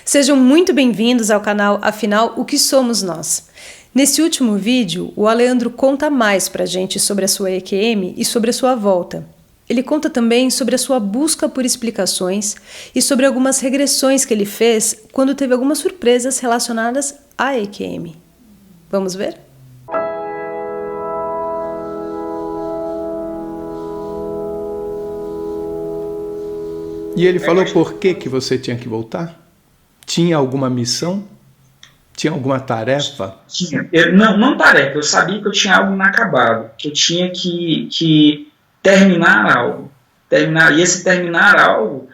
Sejam muito bem-vindos ao canal Afinal, o que somos nós? Nesse último vídeo, o Aleandro conta mais pra gente sobre a sua EQM e sobre a sua volta. Ele conta também sobre a sua busca por explicações e sobre algumas regressões que ele fez quando teve algumas surpresas relacionadas à EQM. Vamos ver? E ele falou por que você tinha que voltar? Tinha alguma missão? Tinha alguma tarefa? Tinha. Não tarefa, eu sabia que eu tinha algo inacabado, que eu tinha que terminar algo. E esse terminar algo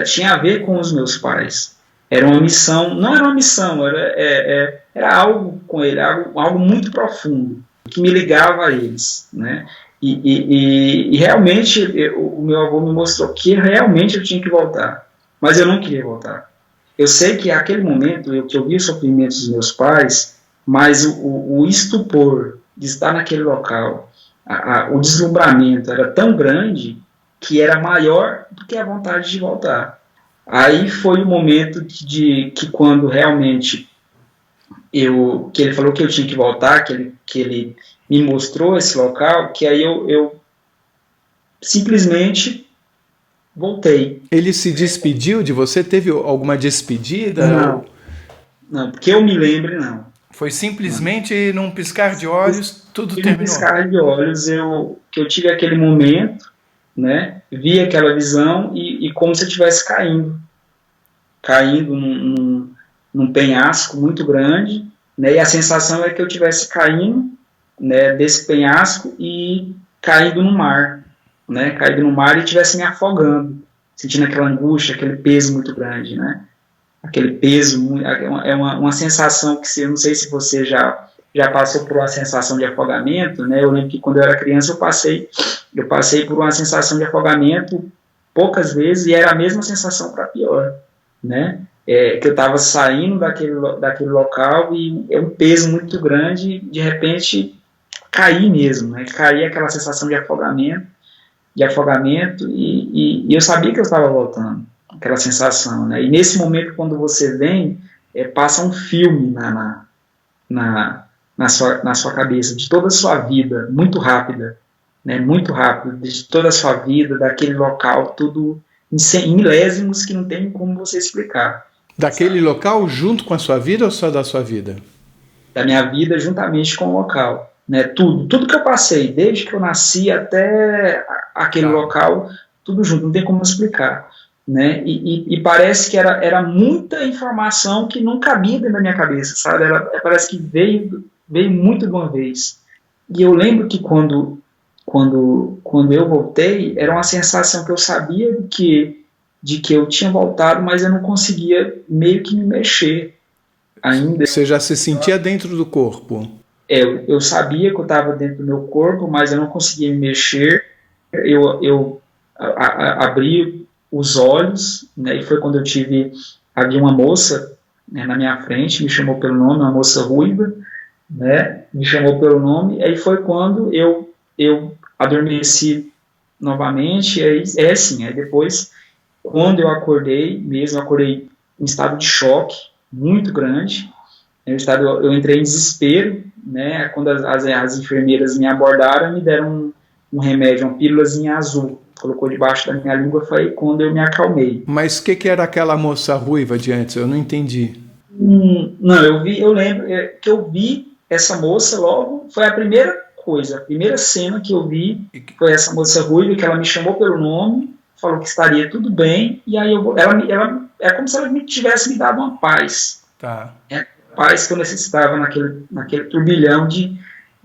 tinha a ver com os meus pais. Era uma missão, não era uma missão, era algo com ele, algo muito profundo, que me ligava a eles, né? E realmente o meu avô me mostrou que realmente eu tinha que voltar, mas eu não queria voltar. Eu sei que naquele momento que eu vi o sofrimento dos meus pais, mas o estupor de estar naquele local, o deslumbramento era tão grande que era maior do que a vontade de voltar. Aí foi o momento que quando realmente que ele falou que eu tinha que voltar, que ele me mostrou esse local, que aí eu simplesmente voltei. Ele se despediu de você? Teve alguma despedida? Não, porque eu me lembre, não. Foi simplesmente num piscar de olhos, tudo terminou? Num piscar de olhos, que eu tive aquele momento, né, vi aquela visão e como se eu estivesse caindo num penhasco muito grande, né, e a sensação é que eu estivesse caindo, né, desse penhasco e caindo no mar, né, caído no mar e estivesse me afogando, sentindo aquela angústia, aquele peso muito grande, né, aquele peso, é uma sensação que eu não sei se você já passou por uma sensação de afogamento, né, eu lembro que quando eu era criança eu passei por uma sensação de afogamento poucas vezes e era a mesma sensação para pior, né, que eu estava saindo daquele local e é um peso muito grande, de repente caí mesmo, né, caí aquela sensação de afogamento e eu sabia que eu estava voltando, aquela sensação, né, e nesse momento quando você vem, passa um filme na sua cabeça, de toda a sua vida, muito rápida, né, muito rápido, de toda a sua vida, daquele local, tudo em milésimos que não tem como você explicar. Daquele local junto com a sua vida ou só da sua vida? Da minha vida juntamente com o local, né, tudo que eu passei, desde que eu nasci até aquele local, tudo junto, não tem como explicar, né, e parece que era muita informação que não cabia dentro da minha cabeça, sabe, parece que veio muito de uma vez, e eu lembro que quando eu voltei, era uma sensação que eu sabia de que eu tinha voltado, mas eu não conseguia meio que me mexer ainda. Você já se sentia dentro do corpo? Eu sabia que eu estava dentro do meu corpo, mas eu não conseguia me mexer. Eu abri os olhos, né, e foi quando havia uma moça, né, na minha frente, me chamou pelo nome, uma moça ruiva, né, me chamou pelo nome, aí foi quando eu adormeci novamente, aí depois, quando eu acordei em estado de choque muito grande, eu entrei em desespero, né, quando as enfermeiras me abordaram, me deram um remédio, uma pílulazinha azul, colocou debaixo da minha língua, foi quando eu me acalmei. Mas o que era aquela moça ruiva de antes? Eu não entendi. Não, eu lembro que eu vi essa moça logo, foi a primeira cena que eu vi foi essa moça ruiva, que ela me chamou pelo nome, falou que estaria tudo bem, e aí ela é como se ela tivesse me dado uma paz. Tá. Paz que eu necessitava naquele turbilhão de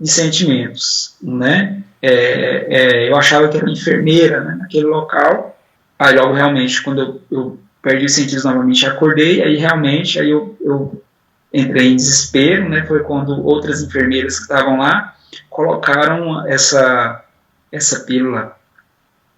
sentimentos, né? Eu achava que era uma enfermeira, né, naquele local, aí logo realmente, quando eu perdi os sentidos novamente, acordei, aí eu entrei em desespero, né, foi quando outras enfermeiras que estavam lá colocaram essa pílula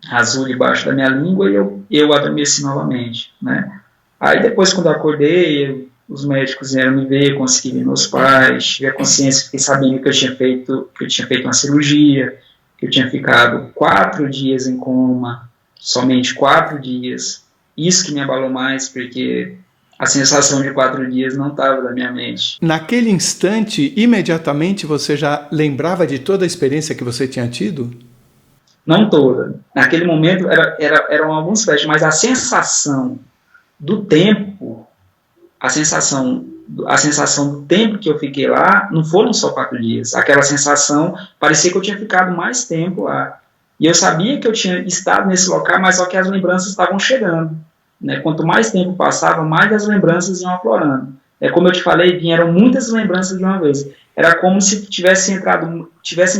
azul debaixo da minha língua e eu adormeci novamente, né. Aí depois, quando eu acordei, os médicos vieram me ver, consegui ver meus pais, tive a consciência, fiquei sabendo que eu tinha feito uma cirurgia, que eu tinha ficado 4 dias em coma, somente 4 dias, isso que me abalou mais, porque A sensação de 4 dias não estava na minha mente. Naquele instante, imediatamente você já lembrava de toda a experiência que você tinha tido? Não toda. Naquele momento eram alguns flashes, mas a sensação do tempo, a sensação do tempo que eu fiquei lá, não foram só 4 dias. Aquela sensação, parecia que eu tinha ficado mais tempo lá. E eu sabia que eu tinha estado nesse local, mas só que as lembranças estavam chegando. Né? Quanto mais tempo passava, mais as lembranças iam aflorando. Como eu te falei, vieram muitas lembranças de uma vez. Era como se tivessem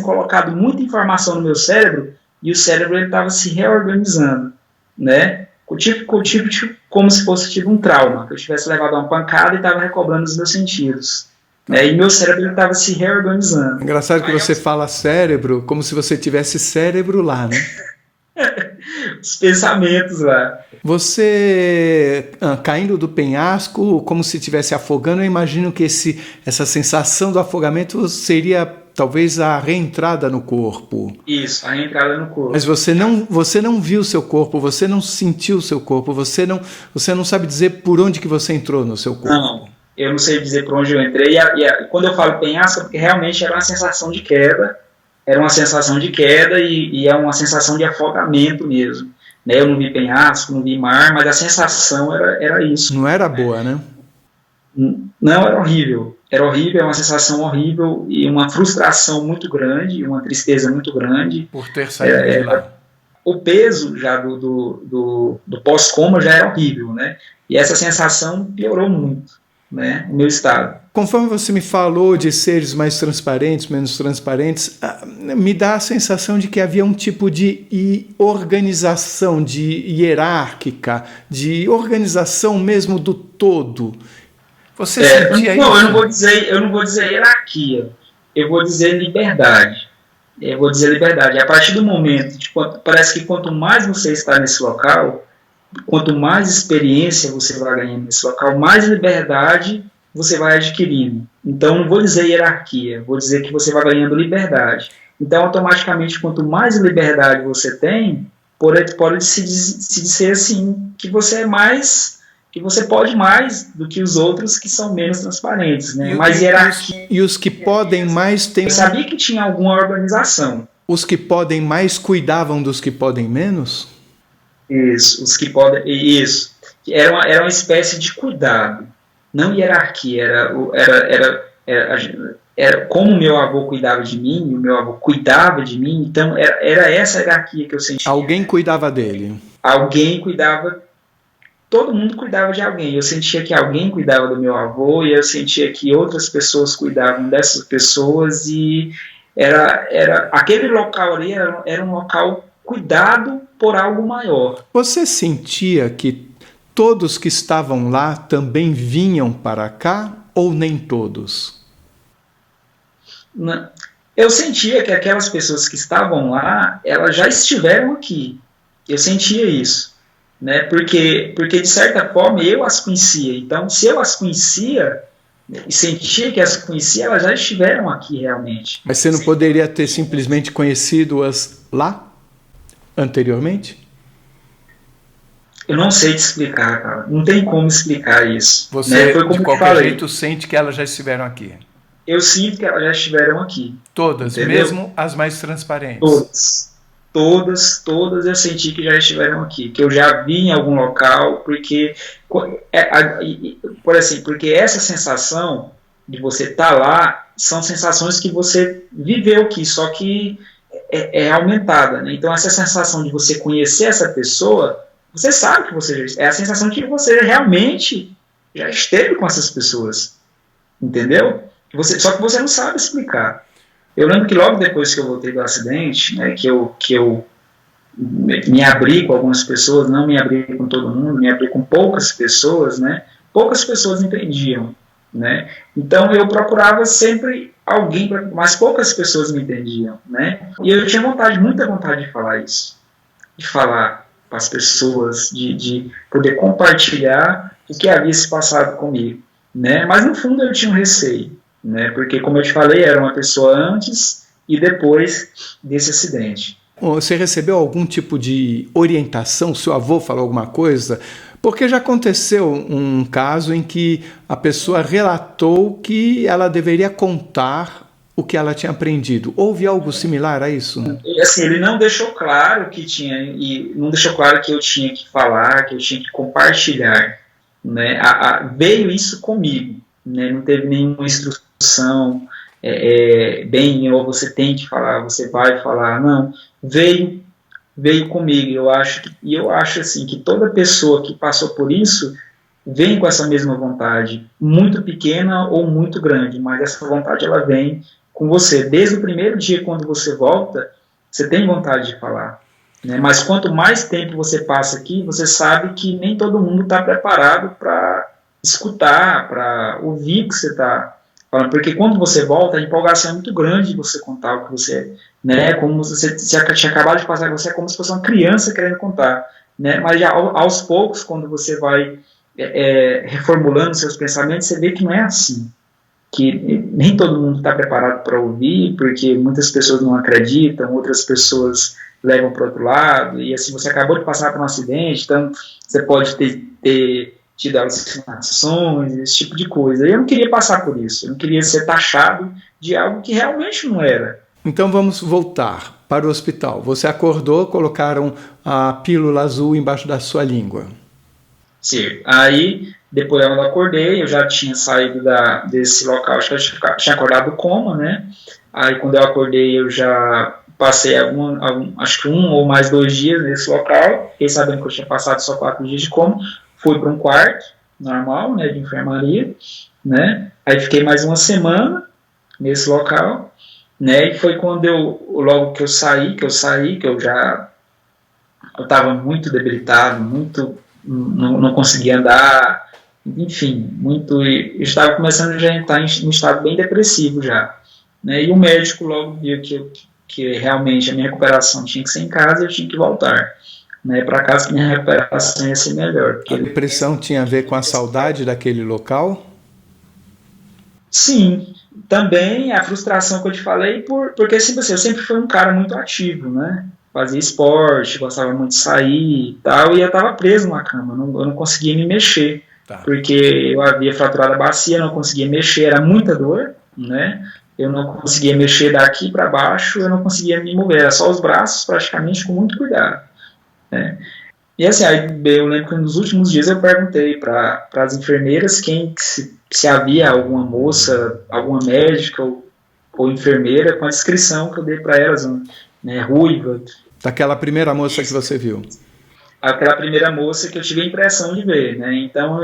colocado muita informação no meu cérebro e o cérebro estava se reorganizando. Né? Como se fosse tipo um trauma, que eu tivesse levado uma pancada e estava recobrando os meus sentidos. Né? E meu cérebro estava se reorganizando. Engraçado que você fala cérebro como se você tivesse cérebro lá, né? Os pensamentos lá. Você caindo do penhasco, como se estivesse afogando, eu imagino que essa sensação do afogamento seria talvez a reentrada no corpo. Isso, a reentrada no corpo. Mas você não viu o seu corpo, você não sentiu o seu corpo, você não sabe dizer por onde que você entrou no seu corpo. Não, eu não sei dizer por onde eu entrei. E quando eu falo penhasco, é porque realmente era uma sensação de queda. Era uma sensação de queda e é uma sensação de afogamento mesmo. Né? Eu não vi penhasco, não vi mar, mas a sensação era isso. Não era boa, né? Não, era horrível. Era horrível, é uma sensação horrível e uma frustração muito grande, uma tristeza muito grande. Por ter saído de lá. O peso já do pós-coma já era horrível, né? E essa sensação piorou muito, né? O meu estado. Conforme você me falou de seres mais transparentes, menos transparentes, me dá a sensação de que havia um tipo de organização, de hierárquica, de organização mesmo do todo. Você sentia isso? Não, eu não vou dizer hierarquia, eu vou dizer liberdade. A partir do momento, parece que quanto mais você está nesse local, quanto mais experiência você vai ganhando nesse local, mais liberdade você vai adquirindo. Então, não vou dizer hierarquia, vou dizer que você vai ganhando liberdade. Então, automaticamente, quanto mais liberdade você tem, pode se dizer assim, que você é mais, que você pode mais do que os outros que são menos transparentes, né? Mas hierarquia... E os que podem mais têm... Eu sabia que tinha alguma organização. Os que podem mais cuidavam dos que podem menos? Isso, os que podem... Isso. Era uma espécie de cuidado. Não hierarquia, era como o meu avô cuidava de mim, o meu avô cuidava de mim, então era essa hierarquia que eu sentia. Alguém cuidava dele. Alguém cuidava, todo mundo cuidava de alguém. Eu sentia que alguém cuidava do meu avô e eu sentia que outras pessoas cuidavam dessas pessoas e era aquele local ali era um local cuidado por algo maior. Você sentia que todos que estavam lá também vinham para cá ou nem todos? Não. Eu sentia que aquelas pessoas que estavam lá, elas já estiveram aqui. Eu sentia isso. Né? Porque de certa forma, eu as conhecia. Então, se eu as conhecia e sentia que as conhecia, elas já estiveram aqui realmente. Mas você não poderia ter simplesmente conhecido-as lá, anteriormente? Eu não sei te explicar, cara. Não tem como explicar isso. Você, né? Foi como de qualquer jeito, sente que elas já estiveram aqui? Eu sinto que elas já estiveram aqui. Todas, entendeu? mesmo as mais transparentes? Todas eu senti que já estiveram aqui. Que eu já vi em algum local, porque essa sensação de você estar lá são sensações que você viveu aqui, só que é aumentada. Né? Então, essa sensação de você conhecer essa pessoa... Você sabe que você já... É a sensação de que você realmente já esteve com essas pessoas. Entendeu? Só que você não sabe explicar. Eu lembro que logo depois que eu voltei do acidente, né, que eu me abri com algumas pessoas, não me abri com todo mundo, me abri com poucas pessoas, né? Poucas pessoas entendiam. Né? Então eu procurava sempre alguém, mas poucas pessoas me entendiam. Né? E eu tinha muita vontade de falar isso. De falar com as pessoas, de poder compartilhar o que havia se passado comigo, né? Mas no fundo eu tinha um receio, né? Porque como eu te falei, era uma pessoa antes e depois desse acidente. Você recebeu algum tipo de orientação? Seu avô falou alguma coisa? Porque já aconteceu um caso em que a pessoa relatou que ela deveria contar o que ela tinha aprendido. Houve algo similar a isso? Assim, ele não deixou claro que tinha, e não deixou claro que eu tinha que falar, que eu tinha que compartilhar, né? Veio isso comigo, né? Não teve nenhuma instrução, bem, ou você tem que falar, você vai falar, não, veio comigo. Eu acho assim que toda pessoa que passou por isso vem com essa mesma vontade, muito pequena ou muito grande, mas essa vontade ela vem com você. Desde o primeiro dia, quando você volta, você tem vontade de falar, né? Mas quanto mais tempo você passa aqui, você sabe que nem todo mundo está preparado para escutar, para ouvir o que você está falando, porque quando você volta, a empolgação é muito grande de você contar o que você, né, como você tinha acabado de passar, você é como se fosse uma criança querendo contar, né? Mas já aos poucos, quando você vai reformulando seus pensamentos, você vê que não é assim, que nem todo mundo está preparado para ouvir, porque muitas pessoas não acreditam, outras pessoas levam para o outro lado, e assim, você acabou de passar por um acidente, então você pode ter tido alucinações, esse tipo de coisa. Eu não queria passar por isso, eu não queria ser taxado de algo que realmente não era. Então vamos voltar para o hospital. Você acordou, colocaram a pílula azul embaixo da sua língua. Sim. Aí, depois eu acordei, eu já tinha saído desse local, acho que eu tinha acordado do coma, né? Aí quando eu acordei, eu já passei acho que 1 ou mais 2 dias nesse local, fiquei sabendo que eu tinha passado só 4 dias de coma, fui para um quarto normal, né, de enfermaria, né? Aí fiquei mais uma semana nesse local, né? E foi quando logo que eu saí, que eu estava muito debilitado, não conseguia andar, enfim, eu estava começando já a entrar em um estado bem depressivo já, né? E o médico logo viu que realmente a minha recuperação tinha que ser em casa e eu tinha que voltar, né, para casa, que minha recuperação ia ser melhor. A depressão tinha a ver com a saudade daquele local? Sim, também a frustração que eu te falei, porque assim, eu sempre fui um cara muito ativo, né? Fazia esporte, gostava muito de sair e tal, e eu estava preso na cama, eu não conseguia me mexer, porque eu havia fraturado a bacia, não conseguia mexer, era muita dor, né? Eu não conseguia mexer daqui para baixo, eu não conseguia me mover, era só os braços praticamente com muito cuidado, né? E assim, aí eu lembro que nos últimos dias eu perguntei para as enfermeiras se havia alguma moça, alguma médica ou enfermeira com a descrição que eu dei para elas, né, ruiva. Daquela primeira moça que você viu? Aquela primeira moça que eu tive a impressão de ver, né? Então,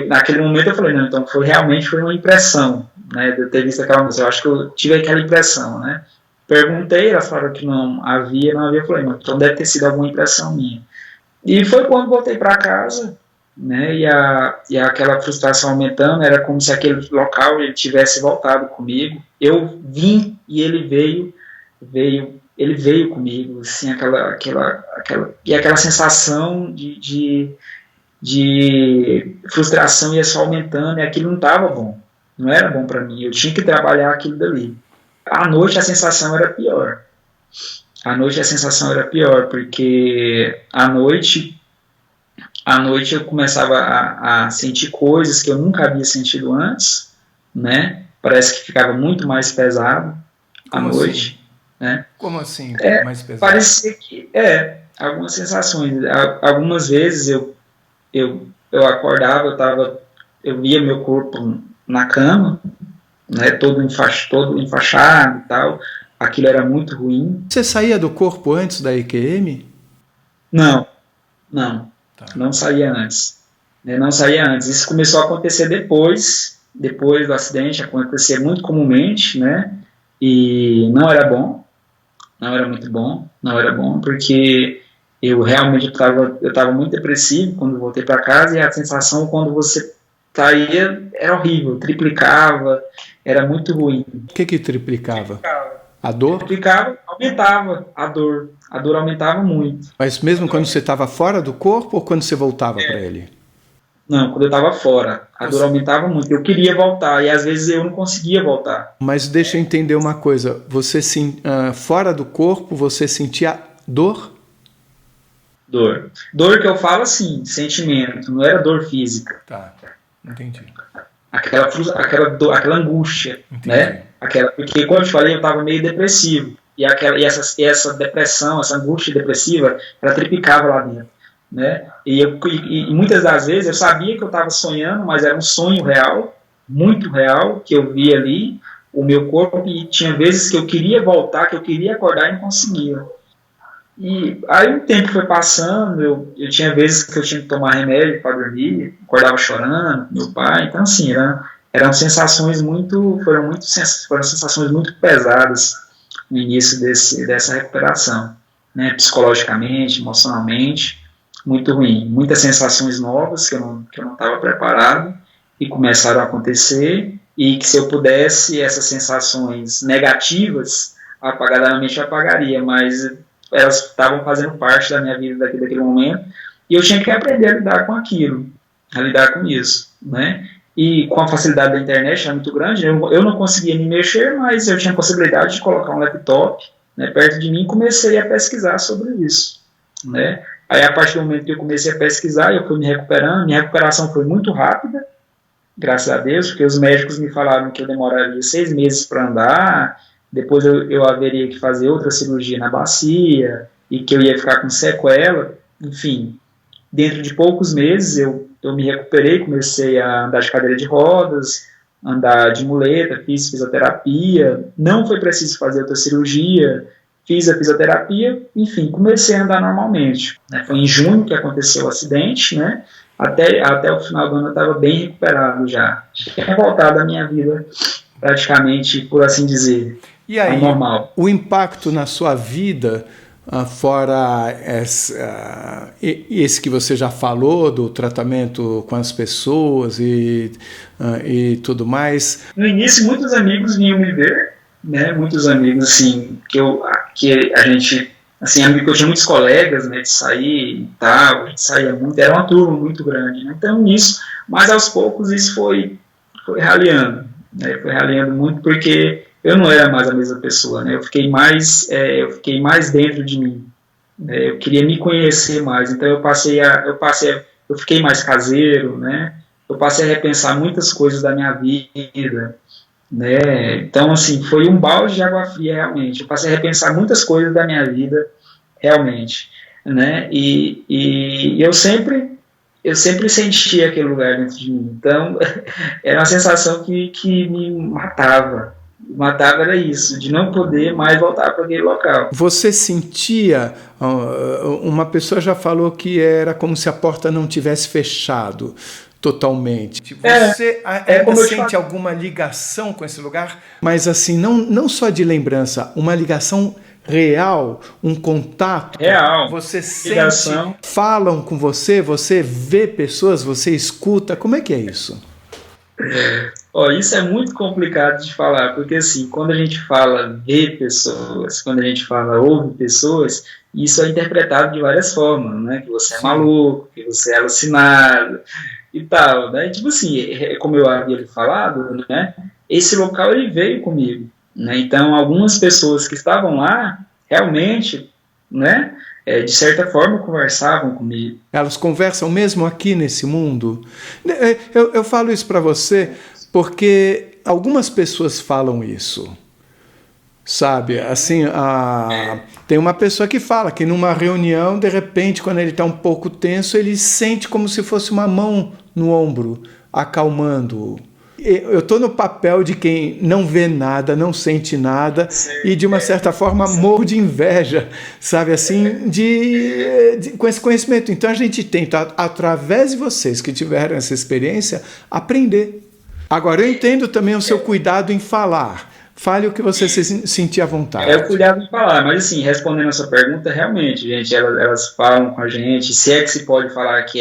naquele momento eu falei, não, então realmente foi uma impressão, né, de eu ter visto aquela moça. Eu acho que eu tive aquela impressão, né? Perguntei, elas falaram que não havia, eu falei, não, então deve ter sido alguma impressão minha. E foi quando voltei para casa, né, e aquela frustração aumentando, era como se aquele local ele tivesse voltado comigo. Eu vim e ele veio comigo, assim, aquela sensação de frustração ia só aumentando, e aquilo não estava bom, não era bom para mim, eu tinha que trabalhar aquilo dali. À noite a sensação era pior. Porque à noite eu começava a sentir coisas que eu nunca havia sentido antes, né? Parece que ficava muito mais pesado à noite. Assim? Né? Como assim, mais pesado? Parecia que, algumas sensações. Algumas vezes eu acordava, eu via meu corpo na cama, né? Todo enfaixado e tal. Aquilo era muito ruim. Você saía do corpo antes da EQM? Não saía antes. Não saía antes. Isso começou a acontecer depois do acidente, acontecia muito comumente, né? E não era bom, não era muito bom, porque eu realmente estava muito depressivo quando voltei para casa, e a sensação quando você saía era horrível, triplicava, era muito ruim. O que triplicava? A dor? Triplicava, aumentava a dor aumentava muito. Mas mesmo quando você estava fora do corpo ou quando você voltava para ele? Não, quando eu estava fora, a dor aumentava muito. Eu queria voltar e às vezes eu não conseguia voltar. Mas deixa eu entender uma coisa. Você fora do corpo, você sentia dor? Dor. Dor que eu falo assim, sentimento, não era dor física. Tá, entendi. Aquela angústia, Entendi. né? Porque, como eu te falei, eu estava meio depressivo. E essa depressão, essa angústia depressiva, ela triplicava lá dentro. Né? E muitas das vezes eu sabia que eu estava sonhando, mas era um sonho real, muito real, que eu via ali, o meu corpo, e tinha vezes que eu queria voltar, que eu queria acordar e não conseguia. E aí o tempo foi passando, eu tinha vezes que eu tinha que tomar remédio para dormir, acordava chorando, meu pai, então assim, eram sensações foram sensações muito pesadas no início dessa recuperação, né, psicologicamente, emocionalmente, muito ruim, muitas sensações novas que eu não estava preparado e começaram a acontecer, e que se eu pudesse essas sensações negativas apagadamente eu apagaria, mas elas estavam fazendo parte da minha vida daquele momento, e eu tinha que aprender a lidar com aquilo, a lidar com isso, né? E com a facilidade da internet, era muito grande, eu não conseguia me mexer, mas eu tinha a possibilidade de colocar um laptop, né, perto de mim, e comecei a pesquisar sobre isso, né? Aí, a partir do momento que eu comecei a pesquisar, eu fui me recuperando, minha recuperação foi muito rápida, graças a Deus, porque os médicos me falaram que eu demoraria 6 meses para andar, depois eu haveria que fazer outra cirurgia na bacia, e que eu ia ficar com sequela, enfim. Dentro de poucos meses eu me recuperei, comecei a andar de cadeira de rodas, andar de muleta, fiz fisioterapia, não foi preciso fazer outra cirurgia, fiz a fisioterapia, enfim, comecei a andar normalmente. Né? Foi em junho que aconteceu o acidente, né? Até o final do ano eu estava bem recuperado já. Tinha voltado à minha vida praticamente, por assim dizer, e aí, ao normal. O impacto na sua vida, fora esse que você já falou, do tratamento com as pessoas e tudo mais? No início, muitos amigos vinham me ver, né? Muitos amigos, assim, que a gente, assim, amigo que eu tinha muitos colegas, né, de sair e tal, a gente saía muito, era uma turma muito grande, né? Então, nisso, mas aos poucos isso foi raleando, né? Foi raleando muito porque eu não era mais a mesma pessoa, né? Eu fiquei mais dentro de mim, né? Eu queria me conhecer mais, então eu fiquei mais caseiro, né? Eu passei a repensar muitas coisas da minha vida, né? Então, assim, foi um balde de água fria, realmente. Eu passei a repensar muitas coisas da minha vida, realmente, né? E eu sempre senti aquele lugar dentro de mim. Então, era uma sensação que me matava. Matava era isso, de não poder mais voltar para aquele local. Você sentia, uma pessoa já falou que era como se a porta não tivesse fechado totalmente. Você ainda sente alguma ligação com esse lugar? Mas assim, não só de lembrança, uma ligação real, um contato real. Você sente, falam com você, você vê pessoas, você escuta, como é que é isso? Isso é muito complicado de falar, porque assim, quando a gente fala ver pessoas, quando a gente fala ouve pessoas, isso é interpretado de várias formas, né? Que você é maluco, que você é alucinado e tal, né? Tipo assim, como eu havia falado, né? Esse local ele veio comigo, né? Então algumas pessoas que estavam lá realmente, né? De certa forma conversavam comigo. Elas conversam mesmo aqui nesse mundo? Eu falo isso para você porque algumas pessoas falam isso, sabe? Assim, tem uma pessoa que fala que numa reunião, de repente, quando ele está um pouco tenso, ele sente como se fosse uma mão no ombro, acalmando-o. Eu estou no papel de quem não vê nada, não sente nada, e de uma certa forma morro de inveja, sabe, assim, com esse conhecimento. Então a gente tenta, através de vocês que tiveram essa experiência, aprender. Agora, eu entendo também o seu cuidado em falar. Fale o que você sentir à vontade. É o cuidado de falar, mas assim, respondendo a sua pergunta, realmente, gente, elas falam com a gente, se é que se pode falar que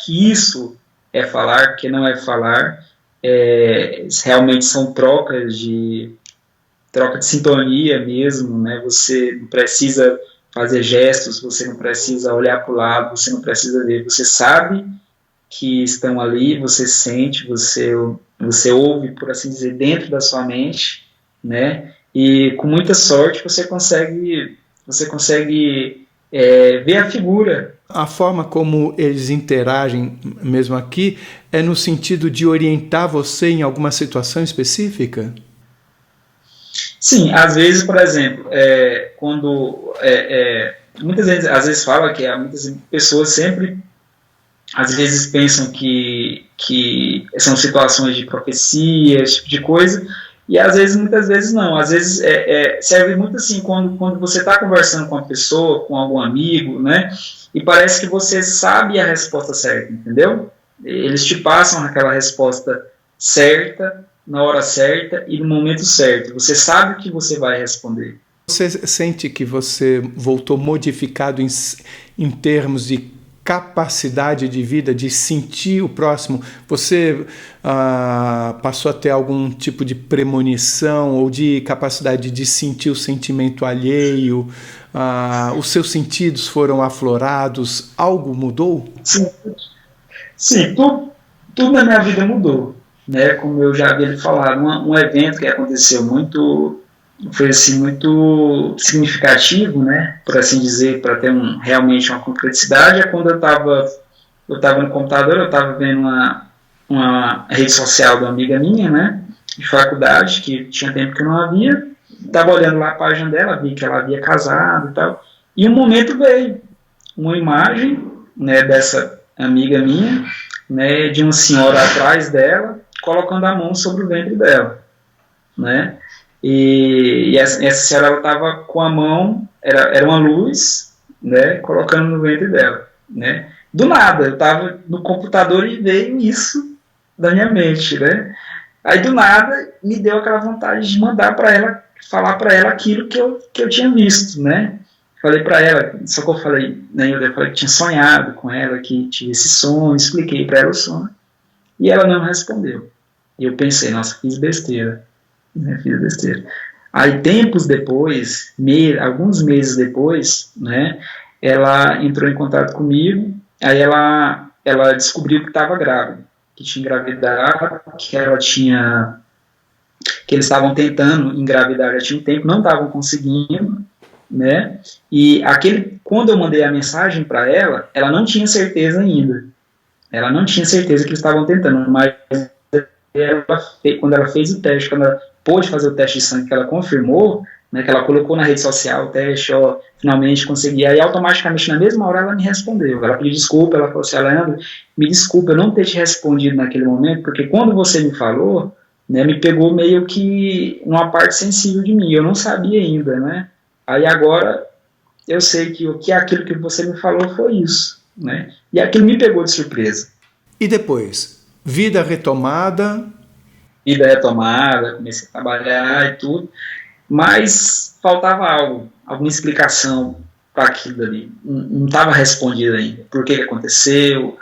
isso é falar, que não é falar. Realmente são troca de sintonia mesmo, né? Você não precisa fazer gestos, você não precisa olhar para o lado, você não precisa ver, você sabe que estão ali, você sente, você ouve, por assim dizer, dentro da sua mente, né? E com muita sorte você consegue ver a figura A forma como eles interagem, mesmo aqui, é no sentido de orientar você em alguma situação específica? Sim, às vezes, por exemplo, muitas vezes, às vezes fala que muitas pessoas sempre, às vezes pensam que são situações de profecia, esse tipo de coisa, e às vezes, muitas vezes não. Às vezes serve muito assim, quando você está conversando com uma pessoa, com algum amigo, né, e parece que você sabe a resposta certa, entendeu? Eles te passam aquela resposta certa, na hora certa e no momento certo. Você sabe o que você vai responder. Você sente que você voltou modificado em termos de capacidade de vida, de sentir o próximo? Você passou a ter algum tipo de premonição ou de capacidade de sentir o sentimento alheio? Os seus sentidos foram aflorados? Algo mudou? Sim, tudo na minha vida mudou, né? Como eu já havia falado, um evento que aconteceu foi assim, muito significativo, né? Por assim dizer, para ter realmente uma concreticidade, é quando eu estava no computador, eu estava vendo uma rede social de uma amiga minha, né? De faculdade, que tinha tempo que eu não havia. Estava olhando lá a página dela, vi que ela havia casado e tal, e um momento veio uma imagem, né, dessa amiga minha, né, de uma senhora atrás dela, colocando a mão sobre o ventre dela, né, e essa senhora estava com a mão, era uma luz, né, colocando no ventre dela, né, do nada, eu estava no computador e veio isso da minha mente, né, aí do nada me deu aquela vontade de mandar para ela, falar para ela aquilo que eu tinha visto, né? Falei para ela, só que eu falei, né, eu falei que tinha sonhado com ela, que tinha esse sonho, expliquei para ela o sonho, e ela não respondeu. E eu pensei, nossa, fiz besteira, né? Fiz besteira. Aí tempos depois, alguns meses depois, né, ela entrou em contato comigo, aí ela descobriu que estava grávida, que tinha engravidado, que eles estavam tentando engravidar já tinha um tempo, não estavam conseguindo, né? E quando eu mandei a mensagem para ela, ela não tinha certeza ainda. Ela não tinha certeza que eles estavam tentando, mas quando ela fez o teste, quando ela pôde fazer o teste de sangue, que ela confirmou, né, que ela colocou na rede social o teste, finalmente consegui, aí automaticamente na mesma hora ela me respondeu. Ela pediu desculpa, ela falou assim, Leandro, me desculpa eu não ter te respondido naquele momento, porque quando você me falou, né, me pegou meio que uma parte sensível de mim, eu não sabia ainda, né? Aí agora eu sei que aquilo que você me falou foi isso, né? E aquilo me pegou de surpresa. E depois? Vida retomada? Vida retomada, comecei a trabalhar e tudo, mas faltava alguma explicação para aquilo ali. Não estava respondido ainda. Por que aconteceu?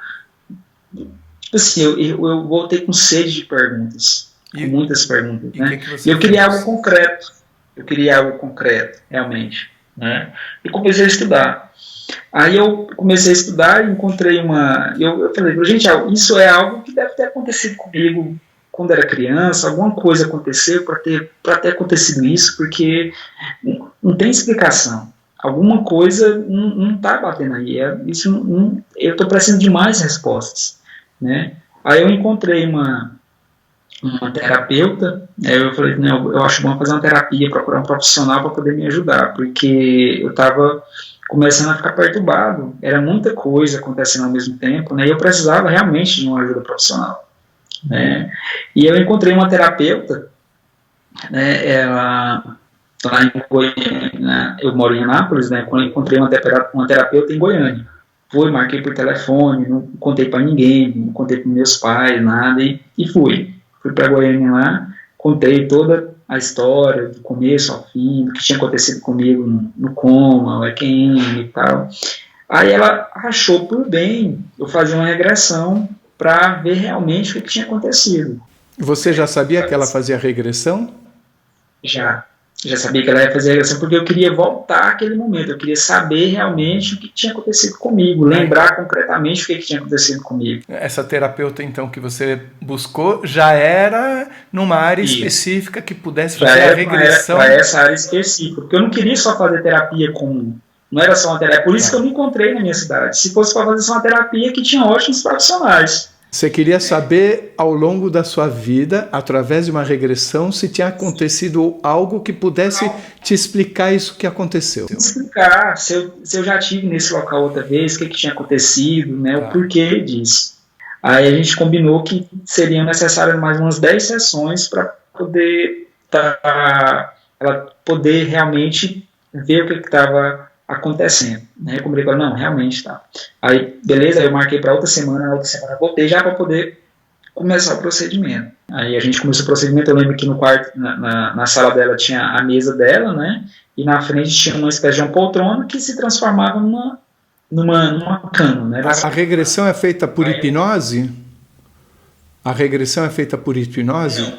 Tipo assim, eu voltei com sede de perguntas. Com muitas perguntas, né? E eu queria algo concreto. Eu queria algo concreto, realmente, né? E comecei a estudar. Aí eu comecei a estudar e encontrei eu falei, gente, isso é algo que deve ter acontecido comigo quando era criança, alguma coisa aconteceu para ter acontecido isso, porque não tem explicação. Alguma coisa não está batendo aí. Eu estou precisando de mais respostas, né? Aí eu encontrei uma terapeuta, eu falei, não, eu acho bom fazer uma terapia, procurar um profissional para poder me ajudar, porque eu estava começando a ficar perturbado, era muita coisa acontecendo ao mesmo tempo, né, e eu precisava realmente de uma ajuda profissional, né, e eu encontrei uma terapeuta, né, ela lá em Goiânia, né, eu moro em Anápolis, né, quando eu encontrei uma terapeuta em Goiânia, marquei por telefone, não contei para ninguém, não contei para meus pais, nada, e fui para Goiânia lá, contei toda a história, do começo ao fim, do que tinha acontecido comigo no coma, o EQM e tal. Aí ela achou por bem eu fazer uma regressão para ver realmente o que tinha acontecido. Você já sabia que ela fazia regressão? Já sabia que ela ia fazer a regressão porque eu queria voltar àquele momento, eu queria saber realmente o que tinha acontecido comigo, lembrar concretamente o que tinha acontecido comigo. Essa terapeuta, então, que você buscou, já era numa área específica que pudesse fazer a regressão? Para essa área específica, porque eu não queria só fazer terapia com Não era só uma terapia. Por isso que eu me encontrei na minha cidade. Se fosse para fazer só uma terapia, que tinha ótimos profissionais. Você queria saber, ao longo da sua vida, através de uma regressão, se tinha acontecido algo que pudesse te explicar isso que aconteceu. Explicar se eu já estive nesse local outra vez, o que tinha acontecido, né, o porquê disso. Aí a gente combinou que seriam necessárias mais umas 10 sessões para poder ela poder realmente ver o que estava acontecendo, né? Eu combinei com ela, não, realmente tá. Aí, beleza, eu marquei para outra semana, na outra semana eu voltei já para poder começar o procedimento. Aí a gente começou o procedimento, eu lembro que no quarto, na sala dela tinha a mesa dela, né? E na frente tinha uma espécie de uma poltrona que se transformava numa cama, né? A regressão é feita por hipnose? A regressão é feita por hipnose? Não,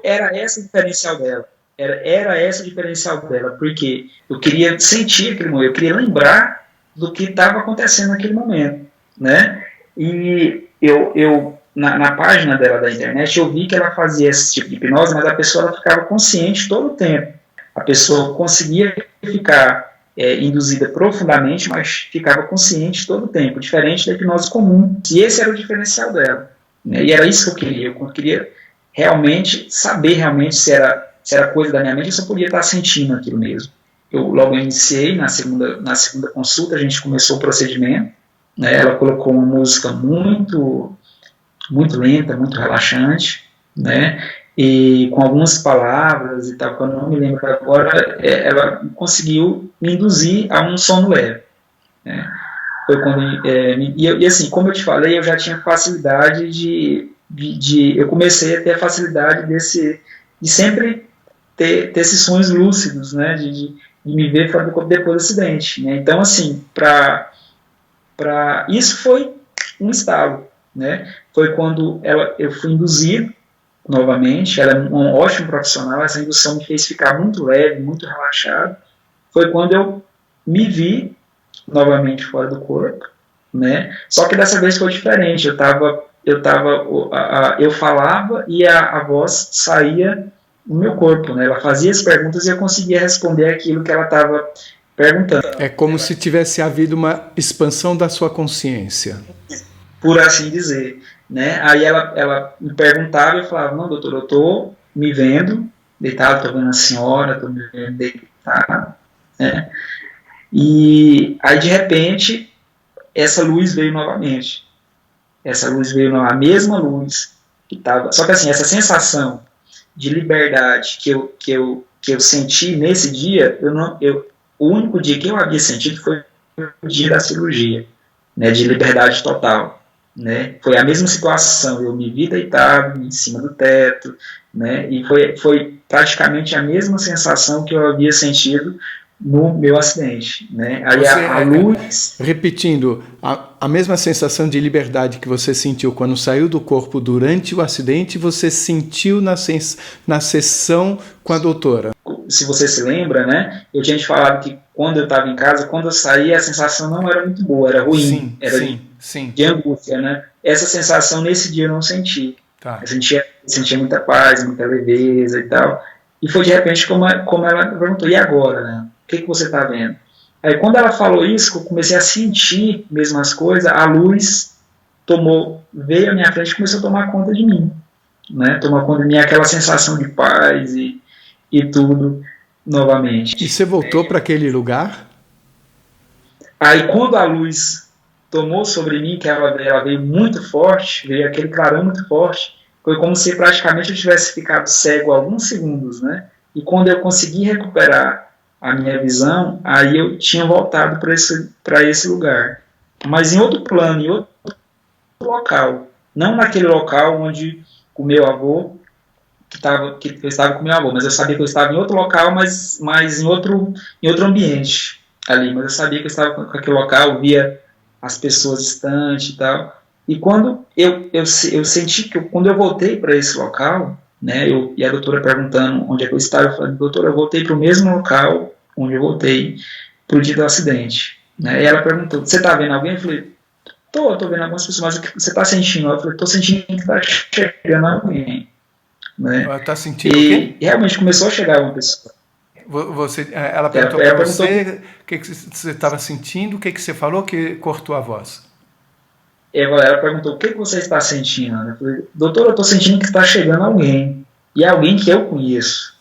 era essa o diferencial dela. Era essa o diferencial dela, porque eu queria sentir aquele momento, eu queria lembrar do que estava acontecendo naquele momento, né? E eu na página dela da internet, eu vi que ela fazia esse tipo de hipnose, mas a pessoa ela ficava consciente todo o tempo. A pessoa conseguia ficar induzida profundamente, mas ficava consciente todo o tempo, diferente da hipnose comum. E esse era o diferencial dela, né? E era isso que eu queria. Eu queria realmente saber realmente se era coisa da minha mente, eu só podia estar sentindo aquilo mesmo. Eu logo iniciei, na segunda consulta, a gente começou o procedimento, né, ela colocou uma música muito, muito lenta, muito relaxante, né, e com algumas palavras e tal, que eu não me lembro agora, ela conseguiu me induzir a um sono leve, né. Foi quando, e assim, como eu te falei, eu já tinha facilidade eu comecei a ter a facilidade de sempre ter esses sonhos lúcidos, né, de me ver fora do corpo depois do acidente, né. Então, assim, isso foi um estalo, né, foi quando eu fui induzido novamente, ela é um ótimo profissional, essa indução me fez ficar muito leve, muito relaxado, foi quando eu me vi novamente fora do corpo, né, só que dessa vez foi diferente, eu falava e a voz saía no meu corpo, né? Ela fazia as perguntas e eu conseguia responder aquilo que ela estava perguntando. É como se tivesse havido uma expansão da sua consciência. Por assim dizer, né? Aí ela me perguntava e eu falava, não, doutor, eu estou me vendo deitado, estou vendo a senhora, estou me vendo deitado, né? E aí, de repente, essa luz veio novamente. Essa luz veio a mesma luz que estava... Só que assim, essa sensação de liberdade que eu senti nesse dia, o único dia que eu havia sentido foi o dia da cirurgia, né, de liberdade total, né, foi a mesma situação, eu me vi deitado em cima do teto, né, e foi praticamente a mesma sensação que eu havia sentido no meu acidente, né? Aí a luz... Repetindo, a mesma sensação de liberdade que você sentiu quando saiu do corpo durante o acidente, você sentiu na sessão com a doutora. Se você se lembra, né? Eu tinha te falado que quando eu estava em casa, quando eu saí, a sensação não era muito boa, era ruim, sim, era sim. de angústia, né? Essa sensação nesse dia eu não senti. Tá. Eu sentia muita paz, muita leveza e tal. E foi de repente como ela perguntou, e agora, né? O que você está vendo? Aí quando ela falou isso, eu comecei a sentir mesmo as coisas, a luz veio à minha frente e começou a tomar conta de mim, né? Tomar conta de mim, aquela sensação de paz e tudo novamente. E você voltou para aquele lugar? Aí quando a luz tomou sobre mim, que ela veio muito forte, veio aquele clarão muito forte, foi como se praticamente eu tivesse ficado cego alguns segundos, né? E quando eu consegui recuperar a minha visão, aí eu tinha voltado para esse lugar. Mas em outro plano, em outro local. Não naquele local onde o meu avô, que eu estava com o meu avô, mas eu sabia que eu estava em outro local, mas em outro ambiente ali. Mas eu sabia que eu estava com aquele local, via as pessoas distantes e tal. E quando eu senti que quando eu voltei para esse local, né, e a doutora perguntando onde é que eu estava, eu falei, doutora, eu voltei para o mesmo local onde eu voltei para o dia do acidente, né, e ela perguntou, você está vendo alguém? Eu falei, tô vendo algumas pessoas, mas o que você está sentindo? Eu falei, estou sentindo que está chegando alguém, né, ela está sentindo o quê? E realmente começou a chegar uma pessoa, Ela perguntou para você o que você estava sentindo, o que você falou que cortou a voz. Ela perguntou, o que você está sentindo? Eu falei, doutor, eu estou sentindo que está chegando alguém. E é alguém que eu conheço,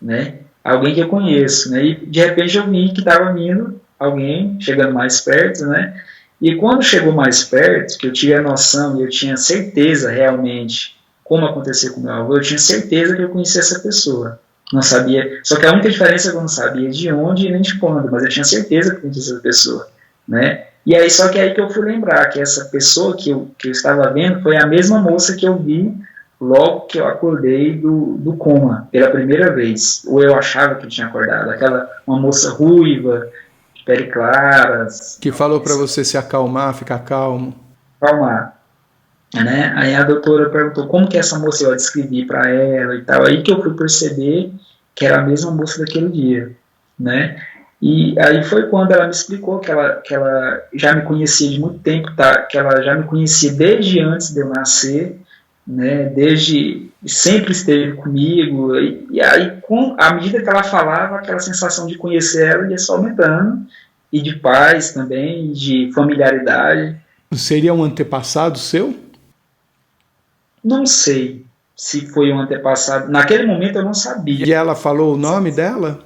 né? Alguém que eu conheço, né? E de repente eu vi que estava vindo alguém chegando mais perto, né? E quando chegou mais perto, que eu tive a noção e eu tinha certeza realmente como aconteceu com meu avô, eu tinha certeza que eu conhecia essa pessoa. Não sabia, só que a única diferença é que eu não sabia de onde e nem de quando, mas eu tinha certeza que eu conhecia essa pessoa, né? E aí, só que aí que eu fui lembrar que essa pessoa que eu estava vendo foi a mesma moça que eu vi logo que eu acordei do coma, pela primeira vez. Ou eu achava que eu tinha acordado. Uma moça ruiva, de pele clara. Que falou para você se acalmar, ficar calmo. Acalmar. Né? Aí a doutora perguntou como que essa moça eu descrevi para ela e tal. Aí que eu fui perceber que era a mesma moça daquele dia, né? E aí foi quando ela me explicou que ela já me conhecia de muito tempo, tá? Que ela já me conhecia desde antes de eu nascer, né? Sempre esteve comigo. E aí, à medida que ela falava, aquela sensação de conhecer ela ia só aumentando, e de paz também, de familiaridade. Seria um antepassado seu? Não sei se foi um antepassado. Naquele momento eu não sabia. E ela falou o nome dela?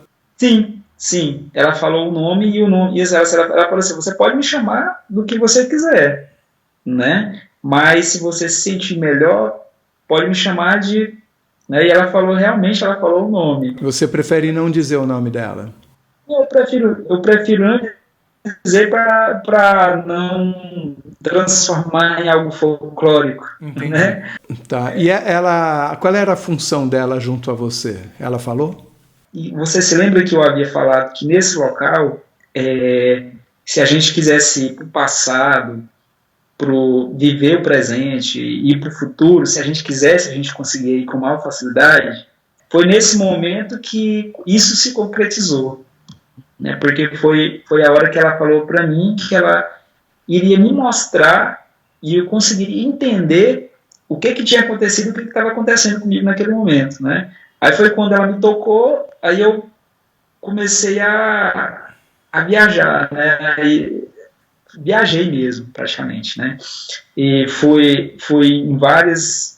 Sim, ela falou o nome e ela falou assim, você pode me chamar do que você quiser, né? Mas se você se sentir melhor, pode me chamar de... Né? E ela falou o nome. Você prefere não dizer o nome dela? Eu prefiro não dizer para não transformar em algo folclórico. Entendi. Né? Tá. E qual era a função dela junto a você? Ela falou? E você se lembra que eu havia falado que nesse local, se a gente quisesse ir para o passado, viver o presente e ir para o futuro, se a gente quisesse, a gente conseguia ir com maior facilidade. Foi nesse momento que isso se concretizou, né? Porque foi a hora que ela falou para mim que ela iria me mostrar e eu conseguiria entender o que tinha acontecido e o que estava acontecendo comigo naquele momento, né? Aí foi quando ela me tocou, aí eu comecei a viajar, né? Aí, viajei mesmo, praticamente, né? E fui em várias,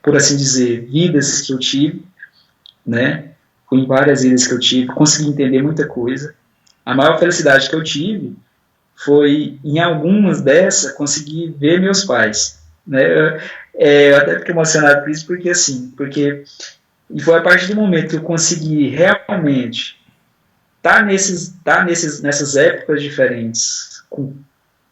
por assim dizer, vidas que eu tive, né? Fui em várias vidas que eu tive, consegui entender muita coisa. A maior felicidade que eu tive foi, em algumas dessas, conseguir ver meus pais, né? Eu até fiquei emocionado por isso, porque foi a partir do momento que eu consegui realmente nessas épocas diferentes, com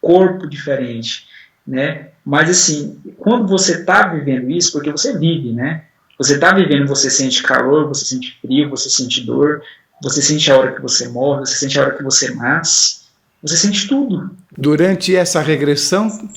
corpo diferente, né? Mas assim, quando você está vivendo isso, porque você vive, né? Você está vivendo, você sente calor, você sente frio, você sente dor, você sente a hora que você morre, você sente a hora que você nasce, você sente tudo. Durante essa regressão?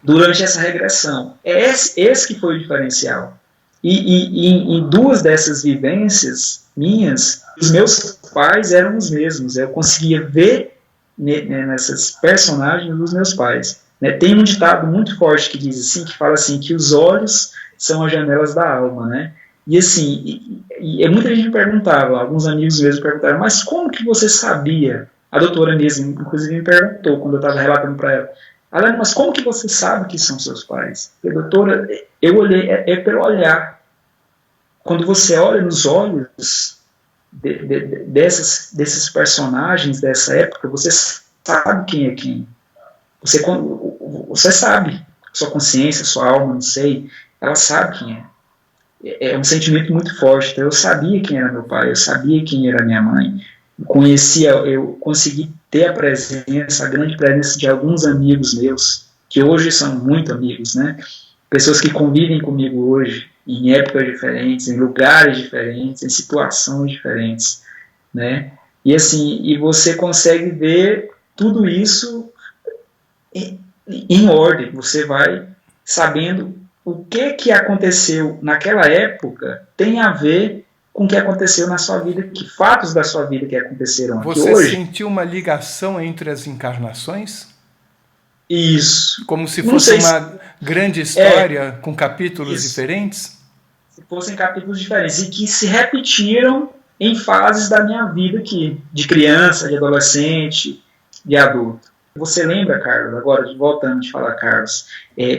Durante essa regressão. Esse que foi o diferencial. E em duas dessas vivências minhas, os meus pais eram os mesmos. Eu conseguia ver nessas personagens dos meus pais. Né? Tem um ditado muito forte que diz assim, que fala assim, que os olhos são as janelas da alma, né? E assim, muita gente me perguntava, alguns amigos mesmo perguntaram, mas como que você sabia? A doutora mesmo, inclusive, me perguntou quando eu estava relatando para ela, Alana, mas como que você sabe que são seus pais? Eu, doutora, eu olhei, pelo olhar. Quando você olha nos olhos desses personagens dessa época, você sabe quem é quem. Você sabe, sua consciência, sua alma, não sei, ela sabe quem é. É um sentimento muito forte. Então, eu sabia quem era meu pai, eu sabia quem era minha mãe. Eu consegui ter a grande presença de alguns amigos meus, que hoje são muito amigos, né? Pessoas que convivem comigo hoje, em épocas diferentes, em lugares diferentes, em situações diferentes, né? E assim, e você consegue ver tudo isso em ordem. Você vai sabendo o que aconteceu naquela época tem a ver com o que aconteceu na sua vida, que fatos da sua vida que aconteceram aqui hoje. Você sentiu uma ligação entre as encarnações? Isso. Como se fosse uma grande história com capítulos diferentes? fossem capítulos diferentes e que se repetiram em fases da minha vida aqui, de criança, de adolescente, de adulto. Você lembra, Carlos, agora voltando a falar, Carlos,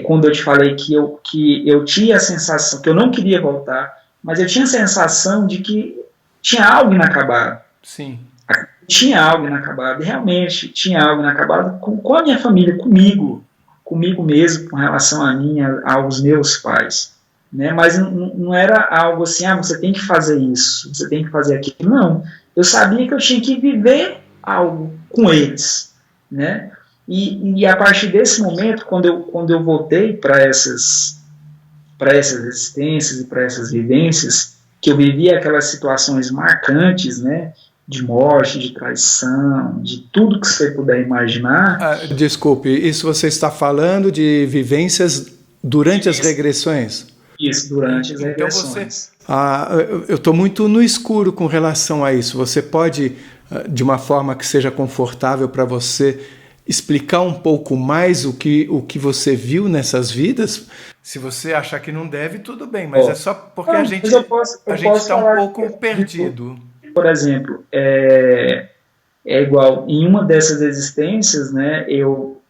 quando eu te falei que eu tinha a sensação, que eu não queria voltar, mas eu tinha a sensação de que tinha algo inacabado. Sim. Tinha algo inacabado, realmente tinha algo inacabado com a minha família, comigo mesmo, com relação a mim, aos meus pais. Né? Mas não era algo assim, você tem que fazer isso, você tem que fazer aquilo. Não, eu sabia que eu tinha que viver algo com eles. Né? E a partir desse momento, quando eu voltei para essas existências e para essas vivências, que eu vivia aquelas situações marcantes, né, de morte, de traição, de tudo que você puder imaginar. Desculpe, isso você está falando de vivências durante as regressões? Isso, durante as regressões. Eu estou muito no escuro com relação a isso. Você pode, de uma forma que seja confortável para você, explicar um pouco mais o que você viu nessas vidas? Se você achar que não deve, tudo bem, mas é só porque a gente está um pouco perdido. Por exemplo, é igual, em uma dessas existências, né, eu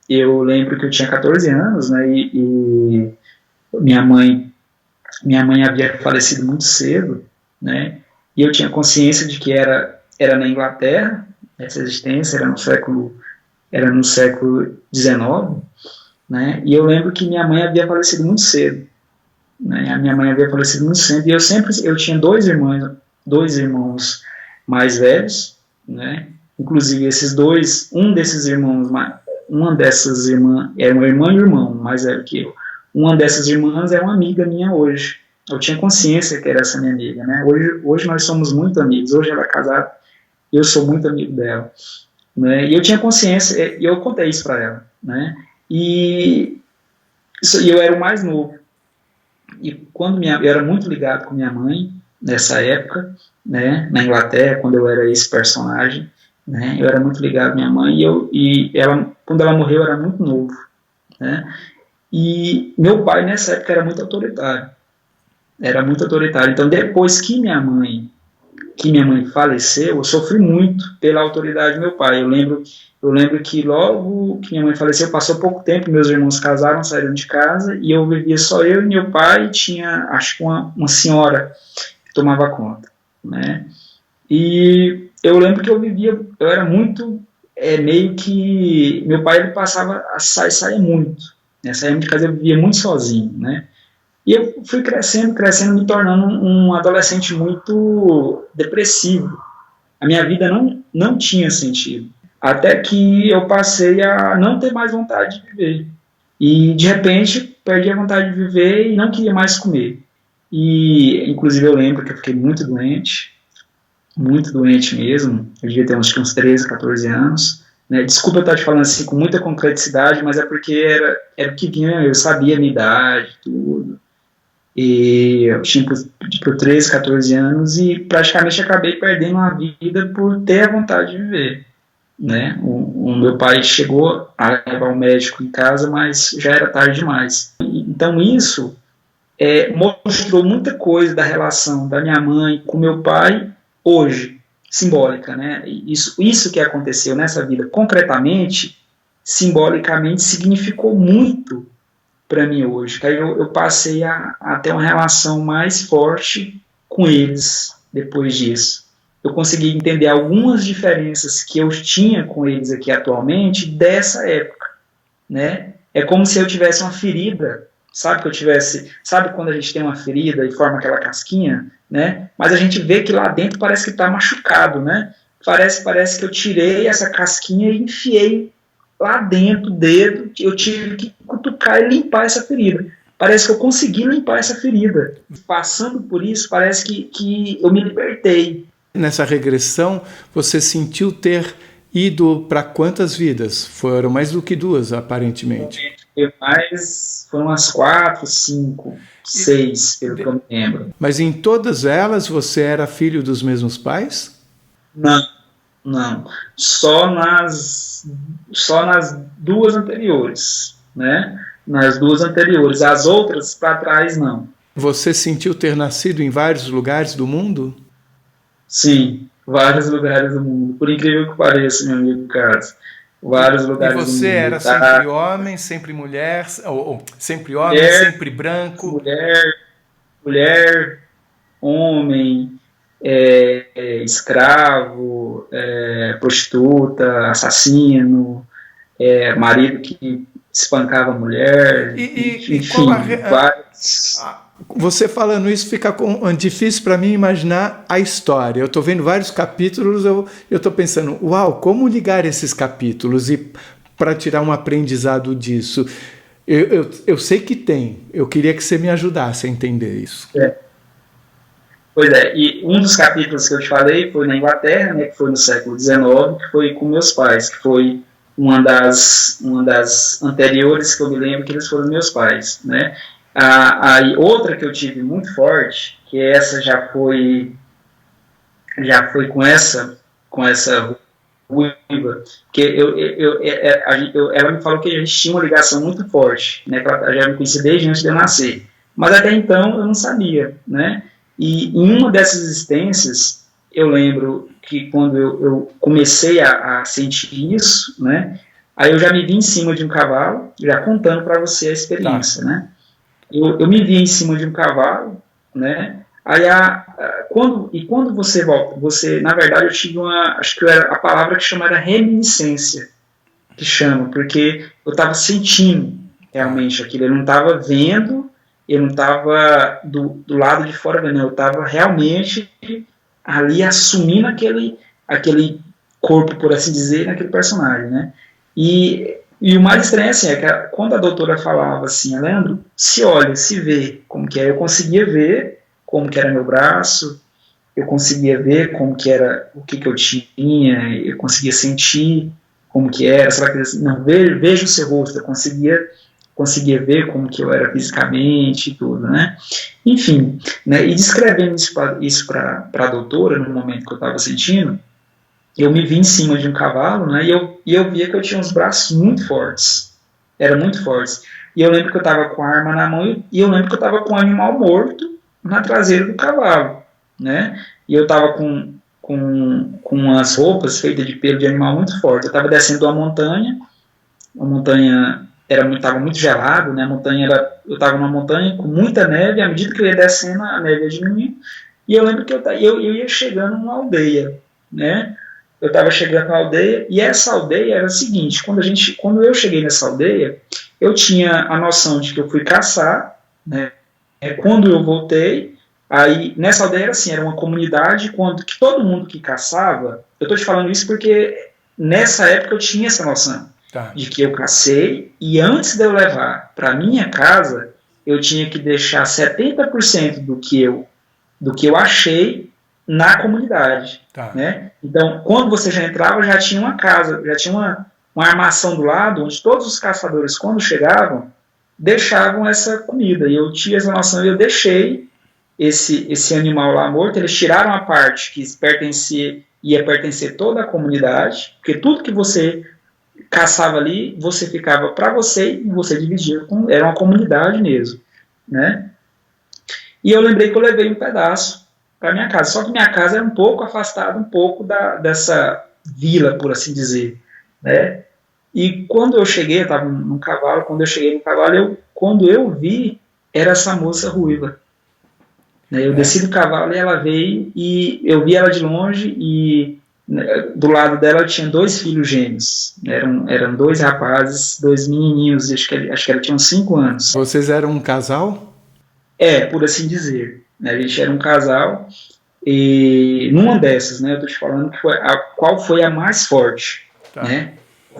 lembro que eu tinha 14 anos, né, e minha mãe havia falecido muito cedo, né, e eu tinha consciência de que era na Inglaterra, essa existência era no século XIX, né, e eu lembro que minha mãe havia falecido muito cedo, né, a minha mãe havia falecido muito cedo, e eu tinha dois irmãos mais velhos, né, inclusive uma dessas irmãs era uma irmã e um irmão mais velho que eu. Uma dessas irmãs é uma amiga minha hoje. Eu tinha consciência que era essa minha amiga, né? Hoje nós somos muito amigos. Hoje ela é casada e eu sou muito amigo dela, né? E eu tinha consciência, e eu contei isso para ela, né? E eu era o mais novo. E quando eu era muito ligado com minha mãe nessa época, né? Na Inglaterra, quando eu era esse personagem, né? Eu era muito ligado à minha mãe e ela, quando ela morreu, eu era muito novo, né? E meu pai nessa época era muito autoritário. Então depois que minha mãe faleceu, eu sofri muito pela autoridade do meu pai. Eu lembro que logo que minha mãe faleceu, passou pouco tempo, meus irmãos casaram, saíram de casa, e eu vivia só eu e meu pai, e tinha, acho que uma senhora que tomava conta, né? E eu lembro que eu era muito, meio que, meu pai ele passava, saía muito, né? Saía de casa, eu vivia muito sozinho, né? E eu fui crescendo, me tornando um adolescente muito depressivo. A minha vida não tinha sentido. Até que eu passei a não ter mais vontade de viver. E, de repente, perdi a vontade de viver e não queria mais comer. E, inclusive, eu lembro que eu fiquei muito doente mesmo. Eu devia ter uns 13, 14 anos. Né? Desculpa eu estar te falando assim com muita concreticidade, mas é porque era o que vinha, eu sabia a minha idade, tudo. E eu tinha por 13, 14 anos e praticamente acabei perdendo a vida por ter a vontade de viver. Né? O meu pai chegou a levar o médico em casa, mas já era tarde demais. Então isso mostrou muita coisa da relação da minha mãe com meu pai hoje, simbólica. Né? Isso que aconteceu nessa vida concretamente, simbolicamente, significou muito para mim hoje, que aí eu passei a ter uma relação mais forte com eles depois disso. Eu consegui entender algumas diferenças que eu tinha com eles aqui atualmente dessa época, né? É como se eu tivesse uma ferida, sabe quando a gente tem uma ferida e forma aquela casquinha, né? Mas a gente vê que lá dentro parece que está machucado, né? Parece que eu tirei essa casquinha e enfiei lá dentro o dedo, eu tive que cutucar e limpar essa ferida. Parece que eu consegui limpar essa ferida. Passando por isso, parece que eu me libertei. Nessa regressão, você sentiu ter ido para quantas vidas? Foram mais do que 2, aparentemente. Foram umas 4, 5, 6, pelo que eu me lembro. Mas em todas elas você era filho dos mesmos pais? Não. Só nas 2 anteriores, né? Nas 2 anteriores. As outras, para trás, não. Você sentiu ter nascido em vários lugares do mundo? Sim, vários lugares do mundo. Por incrível que pareça, meu amigo Carlos. Vários E lugares do você mundo. era sempre homem, sempre mulher, ou sempre homem, Mulher, sempre branco? mulher, homem, escravo, prostituta, assassino, marido que espancava a mulher, E qual enfim, vários. Você falando isso fica difícil para mim imaginar a história. Eu estou vendo vários capítulos, eu estou pensando, uau, como ligar esses capítulos e para tirar um aprendizado disso? Eu sei que tem, eu queria que você me ajudasse a entender isso. Pois é, e um dos capítulos que eu te falei foi na Inglaterra, né, que foi no século XIX, que foi com meus pais, que foi uma das anteriores que eu me lembro que eles foram meus pais, né. A outra que eu tive muito forte, que essa já foi com essa ruiva, que ela me falou que a gente tinha uma ligação muito forte, né, que ela já me conhecia desde antes de eu nascer, mas até então eu não sabia, né. E em uma dessas existências, eu lembro que quando eu comecei a sentir isso, né, aí eu já me vi em cima de um cavalo, já contando para você a experiência, né. Eu me vi em cima de um cavalo, né, aí quando você volta, na verdade eu tive acho que a palavra que chama era reminiscência, que chama, porque eu estava sentindo realmente aquilo, eu não estava vendo, eu não estava do lado de fora vendo, eu estava realmente ali assumindo aquele corpo, por assim dizer, naquele personagem, né? E o mais estranho assim, é que quando a doutora falava assim, Leandro, se olha, se vê como que é, eu conseguia ver como que era meu braço, eu conseguia ver como que era, o que eu tinha, eu conseguia sentir como que era, será que não, vejo o seu rosto, eu conseguia ver como que eu era fisicamente e tudo, né? Enfim, né, e descrevendo isso para a doutora, no momento que eu estava sentindo, eu me vi em cima de um cavalo, né, e eu via que eu tinha uns braços muito fortes, eram muito fortes, e eu lembro que eu estava com a arma na mão, e eu lembro que eu estava com um animal morto na traseira do cavalo, né, e eu estava com umas roupas feitas de pelo de animal muito forte, eu estava descendo uma montanha estava muito gelado, né? Eu estava numa montanha com muita neve, à medida que eu ia descendo, a neve ia diminuindo, e eu lembro que eu ia chegando numa aldeia, né? Eu estava chegando numa aldeia, e essa aldeia era a seguinte, quando eu cheguei nessa aldeia, eu tinha a noção de que eu fui caçar, né? Quando eu voltei, aí nessa aldeia era assim, era uma comunidade, que todo mundo que caçava, eu estou te falando isso porque nessa época eu tinha essa noção, de que eu cacei, e antes de eu levar para minha casa, eu tinha que deixar 70% do que eu achei na comunidade, né? Então, quando você já entrava, já tinha uma casa, já tinha uma armação do lado, onde todos os caçadores, quando chegavam, deixavam essa comida, e eu tinha essa noção, e eu deixei esse animal lá morto, eles tiraram a parte que ia pertencer toda a comunidade, porque tudo que você caçava ali, você ficava para você e você dividia, era uma comunidade mesmo, né? E eu lembrei que eu levei um pedaço para minha casa, só que minha casa era um pouco afastada, um pouco dessa vila, por assim dizer, né? E quando eu cheguei, eu estava num cavalo, quando eu vi, era essa moça ruiva, né? Eu desci do cavalo e ela veio, e eu vi ela de longe, e do lado dela tinha 2 filhos gêmeos, eram 2 rapazes, 2 menininhos, acho que ela tinha uns 5 anos. Vocês eram um casal? Por assim dizer, né? A gente era um casal, e numa dessas, né, eu tô te falando qual foi a mais forte, né?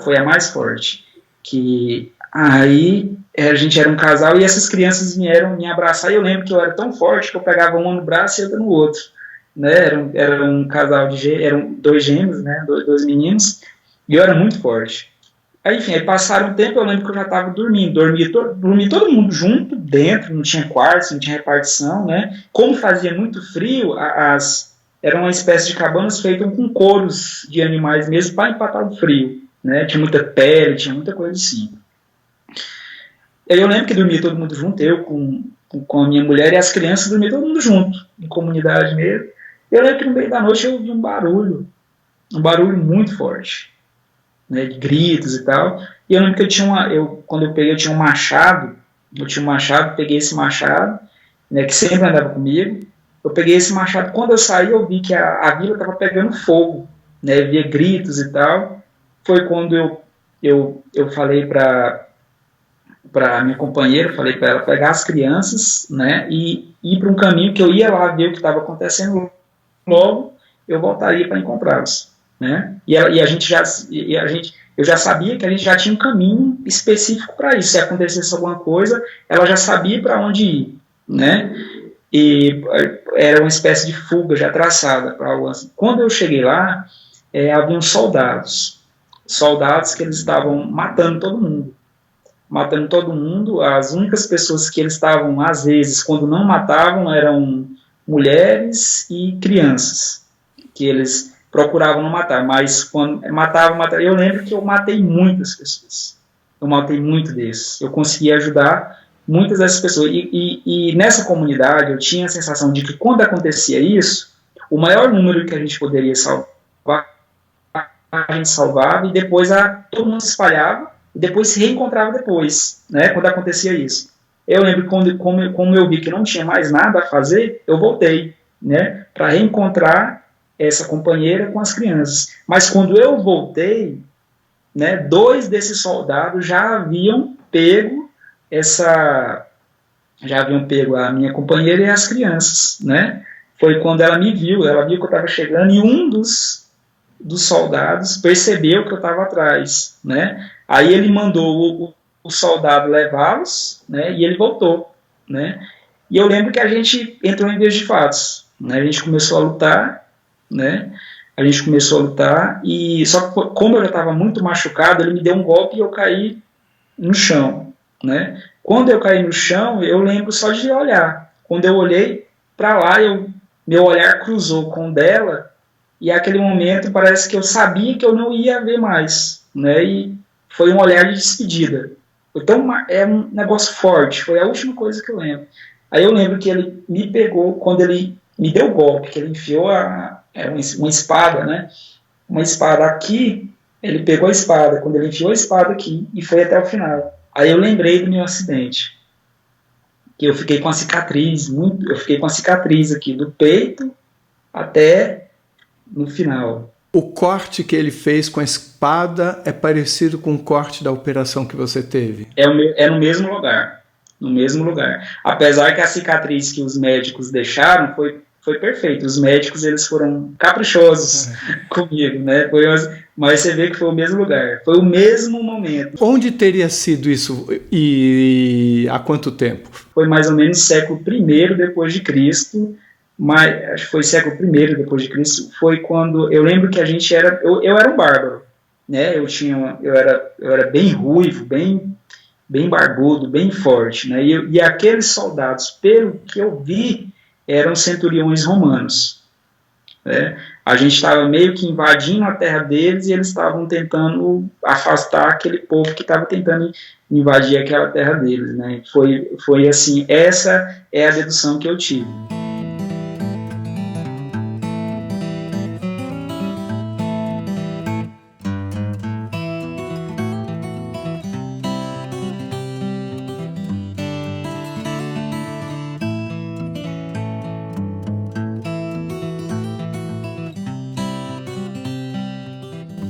Foi a mais forte, que aí a gente era um casal, e essas crianças vieram me abraçar, e eu lembro que eu era tão forte que eu pegava uma no braço e outra no outro, né? Era um casal eram 2 gêmeos, né? 2 meninos, e eu era muito forte. Aí, enfim, aí passaram um tempo, eu lembro que eu já estava dormindo, dormia todo mundo junto, dentro, não tinha quartos, não tinha repartição, né? Como fazia muito frio, era uma espécie de cabanas feitas com couros de animais mesmo para empatar o frio, né? Tinha muita pele, tinha muita coisa assim. Aí eu lembro que dormia todo mundo junto, eu com com a minha mulher e as crianças dormiam todo mundo junto, em comunidade mesmo. Eu lembro que no meio da noite eu ouvi um barulho muito forte, né, de gritos e tal. E eu lembro que quando eu peguei, eu tinha um machado, peguei esse machado, né, que sempre andava comigo. Eu peguei esse machado, quando eu saí eu vi que a vila estava pegando fogo, né, eu via gritos e tal. Foi quando eu falei para minha companheira, falei para ela pegar as crianças, né, e ir para um caminho que eu ia lá ver o que estava acontecendo, logo eu voltaria para encontrá-los, né, eu já sabia que a gente já tinha um caminho específico para isso. Se acontecesse alguma coisa, ela já sabia para onde ir, né, e era uma espécie de fuga já traçada para algo assim. Quando eu cheguei lá, haviam soldados que eles estavam matando todo mundo. As únicas pessoas que eles estavam, às vezes, quando não matavam, eram mulheres e crianças, que eles procuravam não matar, mas quando matavam, eu lembro que eu matei muitas pessoas, eu matei muito desses, eu consegui ajudar muitas dessas pessoas, e nessa comunidade eu tinha a sensação de que quando acontecia isso, o maior número que a gente poderia salvar, a gente salvava, e depois todo mundo se espalhava, e depois se reencontrava depois, né, quando acontecia isso. Eu lembro que como eu vi que não tinha mais nada a fazer, eu voltei, né, para reencontrar essa companheira com as crianças. Mas quando eu voltei, né, 2 desses soldados já haviam pego a minha companheira e as crianças, né? Foi quando ela viu que eu estava chegando, e um dos soldados percebeu que eu estava atrás, né? Aí ele mandou o soldado levá-los, né? E ele voltou, né? E eu lembro que a gente entrou em vias de fatos, né? A gente começou a lutar, né? E só que como eu já estava muito machucado, ele me deu um golpe e eu caí no chão, né? Quando eu caí no chão, eu lembro só de olhar. Quando eu olhei para lá, meu olhar cruzou com o dela, e naquele momento parece que eu sabia que eu não ia ver mais, né? E foi um olhar de despedida. Então é um negócio forte, foi a última coisa que eu lembro. Aí eu lembro que ele me pegou, quando ele me deu o golpe, que ele enfiou uma espada, né? Uma espada aqui, ele pegou a espada, quando ele enfiou a espada aqui, e foi até o final. Aí eu lembrei do meu acidente, que eu fiquei com a cicatriz, aqui do peito até no final. O corte que ele fez com a espada é parecido com o corte da operação que você teve? É no mesmo lugar. No mesmo lugar. Apesar que a cicatriz que os médicos deixaram foi perfeita. Os médicos, eles foram caprichosos comigo, né? Mas você vê que foi o mesmo lugar. Foi o mesmo momento. Onde teria sido isso e há quanto tempo? Foi mais ou menos século I depois de Cristo. Mas acho que foi século I depois de Cristo. Foi quando eu lembro que a gente era, eu era um bárbaro, né? Eu era bem ruivo, bem barbudo, bem forte, né? E aqueles soldados, pelo que eu vi, eram centuriões romanos, né? A gente estava meio que invadindo a terra deles, e eles estavam tentando afastar aquele povo que estava tentando invadir aquela terra deles, né? Foi assim, essa é a dedução que eu tive.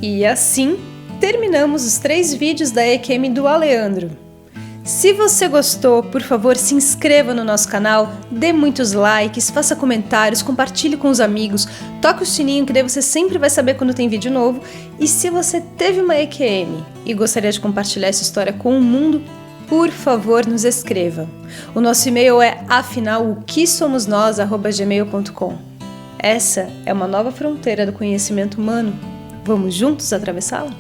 E assim, terminamos os 3 vídeos da EQM do Aleandro. Se você gostou, por favor, se inscreva no nosso canal, dê muitos likes, faça comentários, compartilhe com os amigos, toque o sininho que daí você sempre vai saber quando tem vídeo novo. E se você teve uma EQM e gostaria de compartilhar essa história com o mundo, por favor, nos escreva. O nosso e-mail é afinal-o-que-somos-nós@gmail.com. Essa é uma nova fronteira do conhecimento humano. Vamos juntos atravessá-la?